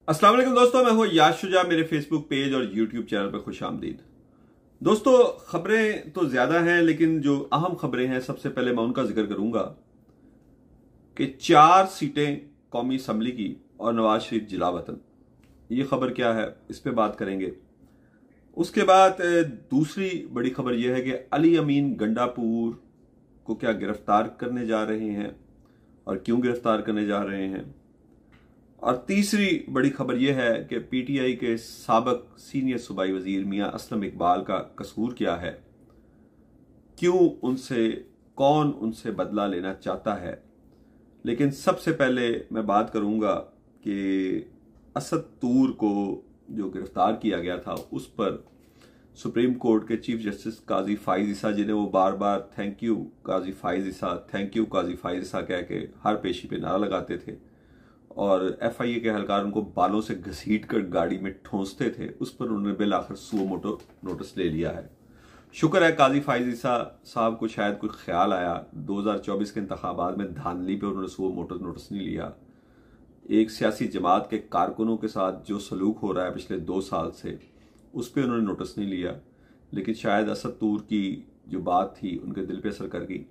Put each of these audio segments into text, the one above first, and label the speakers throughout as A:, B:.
A: अस्सलाम वालेकुम दोस्तों, मैं हूं याश शुजा। मेरे फेसबुक पेज और यूट्यूब चैनल पर खुशामदीद। दोस्तों, खबरें तो ज्यादा हैं, लेकिन जो अहम खबरें हैं सबसे पहले मैं उनका जिक्र करूंगा कि 4 सीटें कौमी असम्बली की और नवाज शरीफ जिला वतन। ये खबर क्या है, इस पे बात करेंगे। उसके बाद दूसरी बड़ी खबर यह है कि अली अमीन गंडापुर को क्या गिरफ्तार करने जा रहे हैं और क्यों गिरफ्तार करने जा रहे हैं। और तीसरी बड़ी खबर यह है कि पीटीआई के साबिक सीनियर सूबाई वजीर मियां असलम इकबाल का कसूर क्या है, क्यों उनसे, कौन उनसे बदला लेना चाहता है। लेकिन सबसे पहले मैं बात करूंगा कि असद तूर को जो गिरफ्तार किया गया था उस पर सुप्रीम कोर्ट के चीफ जस्टिस काजी फाइज ईसा, जिन्हें वो बार बार thank you Qazi Faez Isa, thank you Qazi Faez Isa कह के हर पेशी पे नारा लगाते थे और एफआईए के एहलकार उनको बालों से घसीट कर गाड़ी में ठोंसते थे, उस पर उन्होंने बिल आखिर सुओ मोटो नोटिस ले लिया है। शुक्र है काजी फाइज ईसा साहब को शायद कुछ ख्याल आया, 2024 के इंतखाबात में धांधली पे उन्होंने सुओ मोटो नोटिस नहीं लिया। एक सियासी जमात के कारकुनों के साथ जो सलूक हो रहा है पिछले 2 साल से, उस पर उन्होंने नोटिस नहीं लिया। लेकिन शायद असद तूर की जो बात थी उनके दिल पे असर कर गई,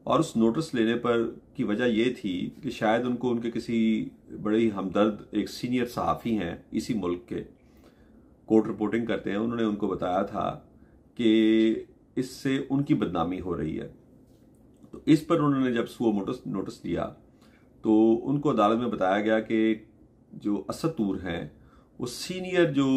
A: और उस नोटिस लेने पर की वजह यह थी कि शायद उनको उनके किसी बड़े ही हमदर्द एक सीनियर सहाफ़ी हैं इसी मुल्क के, कोर्ट रिपोर्टिंग करते हैं, उन्होंने उनको बताया था कि इससे उनकी बदनामी हो रही है। तो इस पर उन्होंने जब सुओ नोटिस दिया तो उनको अदालत में बताया गया कि जो असद तूर हैं वो सीनियर जो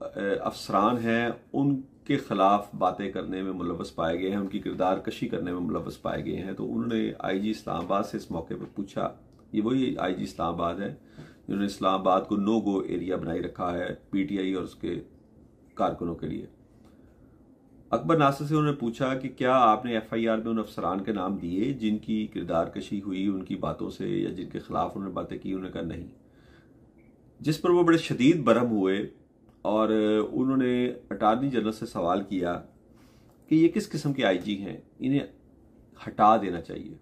A: अफसरान हैं उनके खिलाफ बातें करने में मुलव्वस पाए गए हैं, उनकी किरदार कशी करने में मुलव्वस पाए गए हैं। तो उन्होंने आईजी इस्लामाबाद से इस मौके पर पूछा, ये वही आईजी इस्लामाबाद है जिन्होंने इस्लामाबाद को नो गो एरिया बनाई रखा है पीटीआई और उसके कारकुनों के लिए। अकबर नासिर से उन्होंने पूछा कि क्या आपने एफआईआर में उन अफसरान के नाम दिए जिनकी किरदार कशी हुई उनकी बातों से, या जिनके खिलाफ उन्होंने बातें की। उन्होंने कहा नहीं। जिस पर वो बड़े शदीद बरहम हुए और उन्होंने अटार्नी जनरल से सवाल किया कि ये किस किस्म के आईजी हैं, इन्हें हटा देना चाहिए।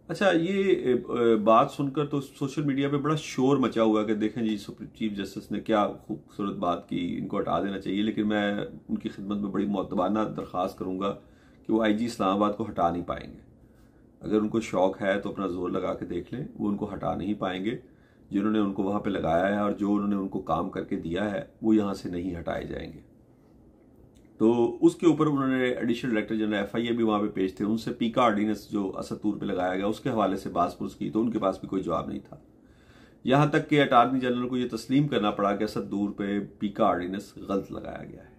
A: अच्छा, ये बात सुनकर तो सोशल मीडिया पे बड़ा शोर मचा हुआ कि देखें जी चीफ जस्टिस ने क्या खूबसूरत बात की, इनको हटा देना चाहिए। लेकिन मैं उनकी खिदमत में बड़ी मुअत्तबाना दरख्वास्त करूंगा कि वो आईजी इस्लामाबाद को हटा नहीं पाएंगे। अगर उनको शौक है तो अपना जोर लगा के देख लें, वो उनको हटा नहीं पाएंगे। जिन्होंने उनको वहां पे लगाया है और जो उन्होंने उनको काम करके दिया है वो यहां से नहीं हटाए जाएंगे। तो उसके ऊपर उन्होंने एडिशनल डायरेक्टर जनरल एफआईए भी वहां पे पेश थे, उनसे पीका ऑर्डिनेंस जो असद तूर पे लगाया गया उसके हवाले से बात पुछ की तो उनके पास भी कोई जवाब नहीं था। यहां तक कि अटार्नी जनरल को यह तस्लीम करना पड़ा कि असद तूर पे पीका ऑर्डिनेंस गलत लगाया गया है।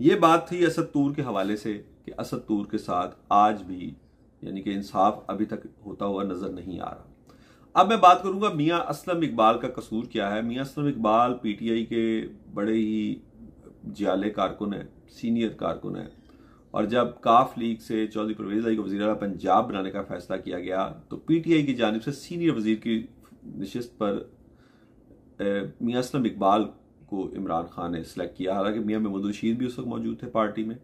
A: यह बात थी असद तूर के हवाले से कि असद तूर के साथ आज भी यानी कि इंसाफ अभी तक होता हुआ नजर नहीं आ रहा। अब मैं बात करूंगा मियां असलम इकबाल का कसूर क्या है। मियां असलम इकबाल पीटीआई के बड़े ही जियाले कारकुन है, सीनियर कारकुन है, और जब काफ लीग से चौधरी परवेज अली को वज़ीर आला पंजाब बनाने का फैसला किया गया तो पीटीआई की जानिब से सीनियर वजीर की नशिस्त पर मियां असलम इकबाल को इमरान खान ने सिलेक्ट किया। हालांकि मियां महमूद रशीद भी उस वक्त मौजूद थे पार्टी में,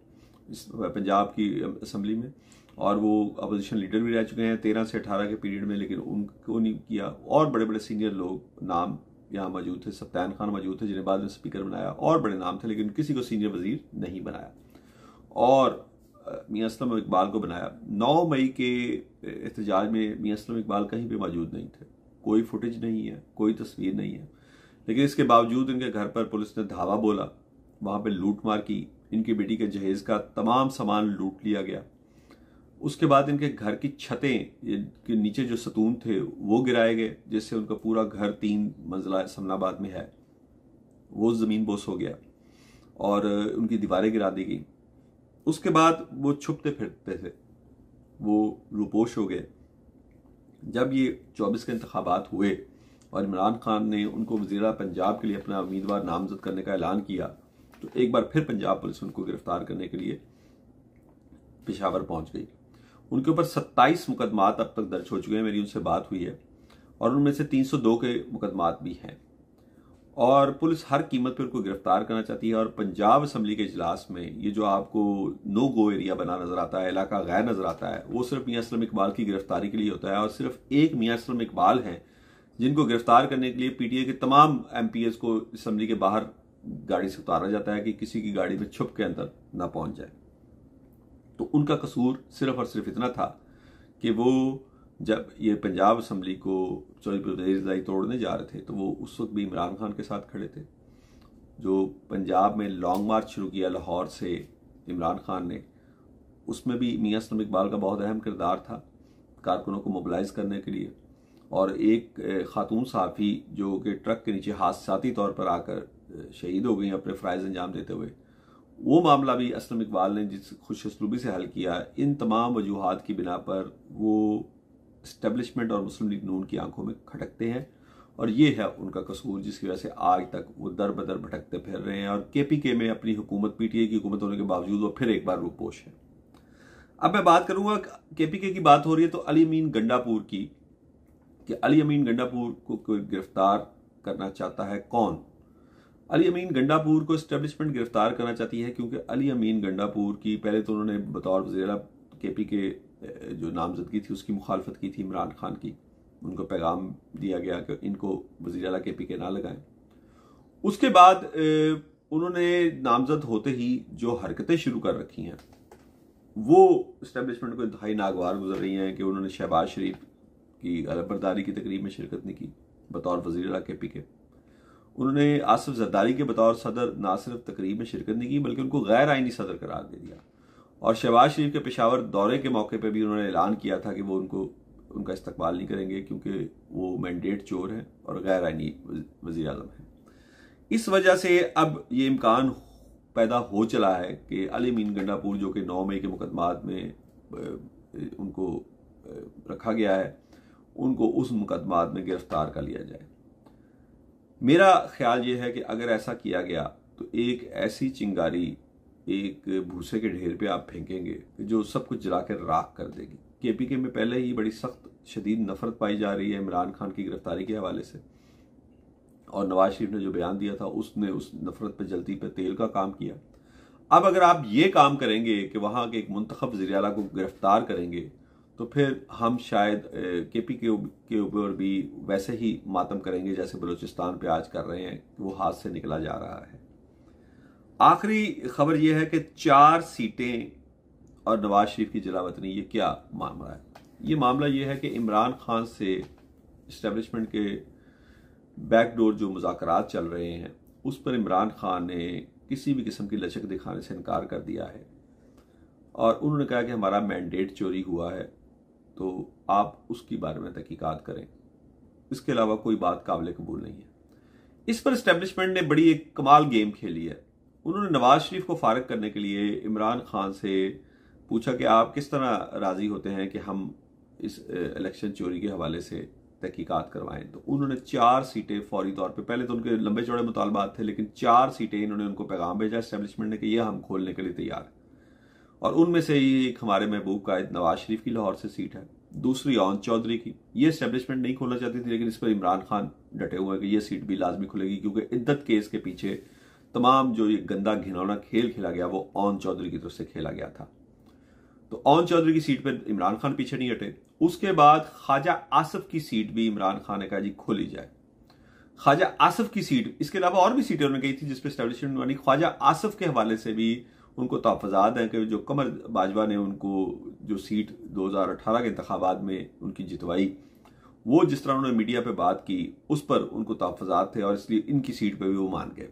A: इस पंजाब की असम्बली में, और वो अपोजिशन लीडर भी रह चुके हैं 13 से 18 के पीरियड में, लेकिन उनको नहीं किया। और बड़े बड़े सीनियर लोग नाम यहाँ मौजूद थे, सत्तान खान मौजूद थे जिन्हें बाद में स्पीकर बनाया, और बड़े नाम थे, लेकिन किसी को सीनियर वजीर नहीं बनाया और मियां असलम इकबाल को बनाया। 9 मई के एहतजाज में मियां असलम इकबाल कहीं पे मौजूद नहीं थे, कोई फुटेज नहीं है, कोई तस्वीर नहीं है। लेकिन इसके बावजूद इनके घर पर पुलिस ने धावा बोला, वहां पर लूट मार की, इनकी बेटी के जहेज का तमाम सामान लूट लिया गया। उसके बाद इनके घर की छतें के नीचे जो सतून थे वो गिराए गए, जिससे उनका पूरा घर 3 मंजिला समनाबाद में है वो ज़मीन बोस हो गया और उनकी दीवारें गिरा दी गई। उसके बाद वो छुपते फिरते थे, वो रूपोश हो गए। जब ये 24 के इंतखाबात हुए और इमरान खान ने उनको वज़ीर पंजाब के लिए अपना उम्मीदवार नामजद करने का ऐलान किया तो एक बार फिर पंजाब पुलिस उनको गिरफ्तार करने के लिए पेशावर पहुंच गई। उनके ऊपर 27 मुकदमात अब तक दर्ज हो चुके हैं, मेरी उनसे बात हुई है, और उनमें से 302 के मुकदमात भी हैं। और पुलिस हर कीमत पर उनको गिरफ्तार करना चाहती है। और पंजाब असम्बली के इजलास में ये जो आपको नो गो एरिया बना नजर आता है, इलाका गैर नजर आता है, वो सिर्फ मियां असलम इकबाल की गिरफ्तारी के लिए होता है। और सिर्फ एक मियां असलम इकबाल हैं जिनको गिरफ्तार करने के लिए पीटीआई के तमाम एमपीएस को असेंबली के बाहर गाड़ी से उतारा जाता है कि किसी की गाड़ी में छुप के अंदर ना पहुंच जाए। तो उनका कसूर सिर्फ और सिर्फ इतना था कि वो जब ये पंजाब असेंबली को चौधरी तोड़ने जा रहे थे तो वो उस वक्त भी इमरान खान के साथ खड़े थे। जो पंजाब में लॉन्ग मार्च शुरू किया लाहौर से इमरान खान ने, उसमें भी मियां असलम इकबाल का बहुत अहम किरदार था कारकुनों को मोबिलाइज करने के लिए। और एक खातून सहाफ़ी जो कि ट्रक के नीचे हादसाती तौर पर आकर शहीद हो गई अपने फ़राइज़ अंजाम देते हुए, वो मामला भी असलम इकबाल ने जिस खुशअस्लूबी से हल किया। इन तमाम वजूहात की बिना पर वो इस्टेब्लिशमेंट और मुस्लिम लीग नून की आंखों में खटकते हैं और ये है उनका कसूर जिसकी वजह से आज तक वो दर बदर भटकते फिर रहे हैं। और केपीके में अपनी हुकूमत, पीटीआई की हुकूमत होने के बावजूद वो फिर एक बार रूपोश है। अब मैं बात करूंगा, केपीके की बात हो रही है तो अली अमीन गंडापुर की, कि अली अमीन गंडापुर को कोई गिरफ्तार करना चाहता है। कौन? अली अमीन गंडापुर को एस्टेब्लिशमेंट गिरफ्तार करना चाहती है क्योंकि अली अमीन गंडापुर की पहले तो उन्होंने बतौर वज़ीर केपीके जो नामजदगी थी उसकी मुखालफत की थी इमरान खान की। उनको पैगाम दिया गया कि इनको वज़ीर आला केपीके ना लगाएं। उसके बाद उन्होंने नामजद होते ही जो हरकतें शुरू कर रखी हैं वो इस्टेब्लिशमेंट को इंतहाई नागवार गुजर रही हैं कि उन्होंने शहबाज शरीफ की अलबरदारी की तकरीब में शिरकत नहीं की बतौर वज़ीर आला केपीके। उन्होंने आसिफ जरदारी के बतौर सदर ना सिर्फ तकरीब में शिरकत नहीं की बल्कि उनको गैर आइनी सदर करार दे दिया। और शहबाज शरीफ के पेशावर दौरे के मौके पर भी उन्होंने ऐलान किया था कि वो उनका इस्तकबाल नहीं करेंगे क्योंकि वो मैंडेट चोर हैं और गैर आइनी वज़ीर आज़म हैं। इस वजह से अब ये इम्कान पैदा हो चला है कि अली अमीन गंडापुर जो कि 9 मई के मुकदमात में उनको रखा गया है, उनको उस मुकदमात में गिरफ्तार कर लिया जाए। मेरा ख्याल ये है कि अगर ऐसा किया गया तो एक ऐसी चिंगारी एक भूसे के ढेर पे आप फेंकेंगे जो सब कुछ जला कर राख कर देगी। केपीके में पहले ही बड़ी सख्त शदीद नफरत पाई जा रही है इमरान खान की गिरफ्तारी के हवाले से, और नवाज शरीफ ने जो बयान दिया था उसने उस नफरत पर जलती पर तेल का काम किया। अब अगर आप ये काम करेंगे कि वहां के एक मुंतखब वज़ीर आला को गिरफ्तार करेंगे तो फिर हम शायद केपीके के ऊपर भी वैसे ही मातम करेंगे जैसे बलूचिस्तान पे आज कर रहे हैं, वो हाथ से निकला जा रहा है। आखिरी खबर यह है कि 4 सीटें और नवाज शरीफ की जलावतनी, ये क्या मामला है? ये मामला ये है कि इमरान खान से इस्टेब्लिशमेंट के बैकडोर जो मुज़ाकरात चल रहे हैं उस पर इमरान खान ने किसी भी किस्म की लचक दिखाने से इनकार कर दिया है और उन्होंने कहा कि हमारा मैंडेट चोरी हुआ है तो आप उसकी बारे में तहकीकात करें, इसके अलावा कोई बात काबिल कबूल नहीं है। इस पर इस्टेब्लिशमेंट ने बड़ी एक कमाल गेम खेली है। उन्होंने नवाज शरीफ को फारिग करने के लिए इमरान खान से पूछा कि आप किस तरह राजी होते हैं कि हम इस इलेक्शन चोरी के हवाले से तहकीकात करवाएं। तो उन्होंने 4 सीटें फौरी तौर पे, पहले तो उनके लंबे चौड़े मुतालबात थे लेकिन 4 सीटें इन्होंने उनको पैगाम भेजा इस्टेब्लिशमेंट ने कि ये हम खोलने के लिए तैयार हैं। और उनमें से एक हमारे महबूब कायद नवाज शरीफ की लाहौर से सीट है, दूसरी ओन चौधरी की। ये इस्टेब्लिशमेंट नहीं खोलना चाहती थी लेकिन इस पर इमरान खान डटे हुए हैं कि ये सीट भी लाजमी खुलेगी क्योंकि इद्दत केस के पीछे तमाम जो ये गंदा घिनौना खेल खेला गया वो ओन चौधरी की तरफ से खेला गया था। तो ओन चौधरी की सीट पर इमरान खान पीछे नहीं हटे। उसके बाद ख्वाजा आसिफ की सीट भी इमरान खान ने कहा जी खोली जाए। ख्वाजा आसिफ की सीट, इसके अलावा और भी सीटें उन्होंने कही थी जिसपे एस्टेब्लिशमेंट बनी। ख्वाजा आसिफ के हवाले से भी उनको तहफ़्फ़ुज़ात हैं कि जो कमर बाजवा ने उनको जो सीट 2018 के इंतखाबात में उनकी जितवाई, वो जिस तरह उन्होंने मीडिया पे बात की उस पर उनको तहफ़्फ़ुज़ात थे और इसलिए इनकी सीट पर भी वो मान गए।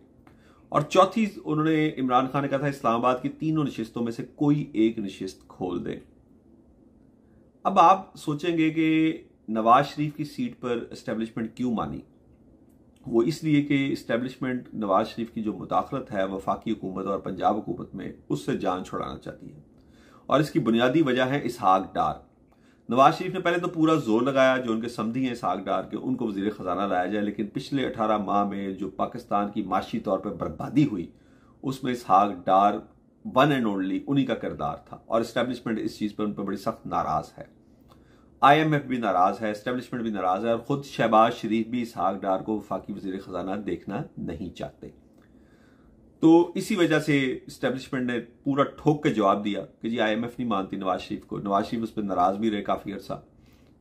A: और चौथी उन्होंने इमरान खान ने कहा था इस्लामाबाद की 3 नशिस्तों में से कोई एक नशिस्त खोल दें। अब आप सोचेंगे कि नवाज शरीफ की सीट पर एस्टेब्लिशमेंट क्यों मानी? वो इसलिए कि इस्टेब्लिशमेंट नवाज शरीफ की जो मुदाखलत है वफाकी हुकूमत और पंजाब हुकूमत में उससे जान छुड़ाना चाहती है और इसकी बुनियादी वजह है इसहाक डार। नवाज शरीफ ने पहले तो पूरा जोर लगाया जो उनके समधी हैं इसहाक डार के, उनको वजीर खजाना लाया जाए, लेकिन पिछले 18 माह में जो पाकिस्तान की माशी तौर पर बर्बादी हुई उसमें इसहाक डार वन एंड ओनली उन्हीं का किरदार था और इस्टेब्लिशमेंट इस चीज पर उन पर बड़ी सख्त नाराज है। IMF भी नाराज है, इस्टेब्लिशमेंट भी नाराज है और खुद शहबाज शरीफ भी इसहाक डार को वफाकी वजीर खजाना देखना नहीं चाहते। तो इसी वजह से इस्टेब्लिशमेंट ने पूरा ठोक के जवाब दिया कि जी IMF नहीं मानती नवाज शरीफ को। नवाज शरीफ उस पर नाराज भी रहे काफी अर्सा,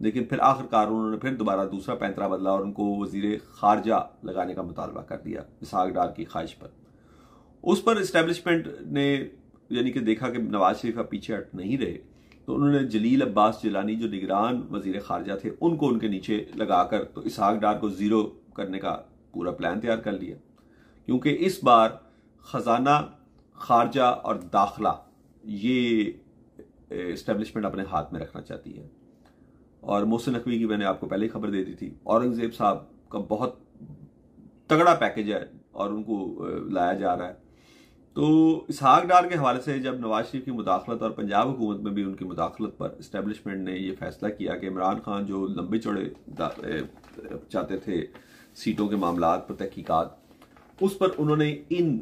A: लेकिन फिर आखिरकार उन्होंने फिर दोबारा दूसरा पैंतरा बदला और उनको वजीर खारजा लगाने का मुतालबा कर दिया इसहाक डार की ख्वाहिश पर। उस पर इस्टेब्लिशमेंट ने यानी कि देखा कि नवाज शरीफ का पीछे हट नहीं रहे, तो उन्होंने जलील अब्बास जिलानी जो निगरान वजीर खारजा थे उनको उनके नीचे लगाकर तो इसहाक डार को जीरो करने का पूरा प्लान तैयार कर लिया, क्योंकि इस बार खजाना, खारजा और दाखिला ये इस्टेब्लिशमेंट अपने हाथ में रखना चाहती है। और मोहसिन नकवी की मैंने आपको पहले ही खबर दे दी थी, औरंगजेब साहब का बहुत तगड़ा पैकेज है और उनको लाया जा रहा है। तो इसहाक डार के हवाले से जब नवाज शरीफ की मुदाखलत और पंजाब हुकूमत में भी उनकी मुदाखलत पर इस्टेब्लिशमेंट ने यह फैसला किया कि इमरान खान जो लंबे चौड़े चाहते थे सीटों के मामलात पर तहकीकात, उस पर उन्होंने इन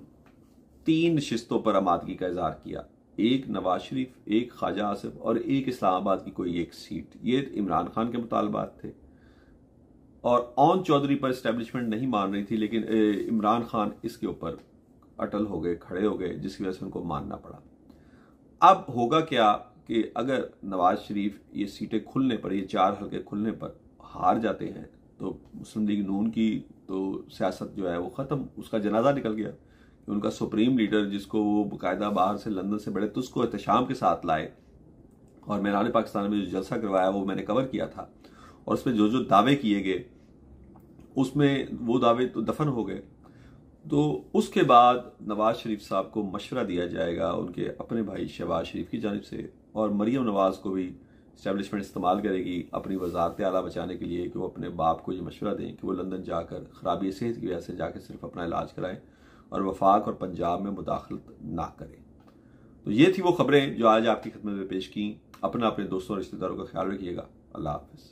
A: 3 नशिस्तों पर आमादगी का इजहार किया, एक नवाज शरीफ, एक ख्वाजा आसिफ और एक इस्लामाबाद की कोई एक सीट। ये इमरान खान के मुतालबात थे और ओन चौधरी पर इस्टेब्लिशमेंट नहीं मान रही थी, लेकिन इमरान खान इसके ऊपर अटल हो गए, खड़े हो गए, जिसकी वजह से उनको मानना पड़ा। अब होगा क्या कि अगर नवाज शरीफ ये सीटें खुलने पर, ये 4 हल्के खुलने पर हार जाते हैं तो मुस्लिम लीग नून की तो सियासत जो है वो ख़त्म, उसका जनाजा निकल गया। उनका सुप्रीम लीडर जिसको वो बाकायदा बाहर से लंदन से बड़े तो उसको एहतशाम के साथ लाए और मैदान पाकिस्तान में जो जलसा करवाया वो मैंने कवर किया था, और उसमें जो जो दावे किए गए उसमें वो दावे तो दफन हो गए। तो उसके बाद नवाज शरीफ साहब को मशवरा दिया जाएगा उनके अपने भाई शहबाज शरीफ की जानिब से, और मरियम नवाज को भी इस्टेब्लिशमेंट इस्तेमाल करेगी अपनी वजारत आला बचाने के लिए कि वो अपने बाप को ये मशवरा दें कि वो लंदन जाकर खराबी सेहत की वजह से जाकर सिर्फ अपना इलाज कराएं और वफाक और पंजाब में मुदाखलत ना करें। तो ये थी वो खबरें जो आज आपकी खिदमत में पेश की। अपने दोस्तों और रिश्तेदारों का ख्याल रखिएगा। अल्लाह हाफिज़।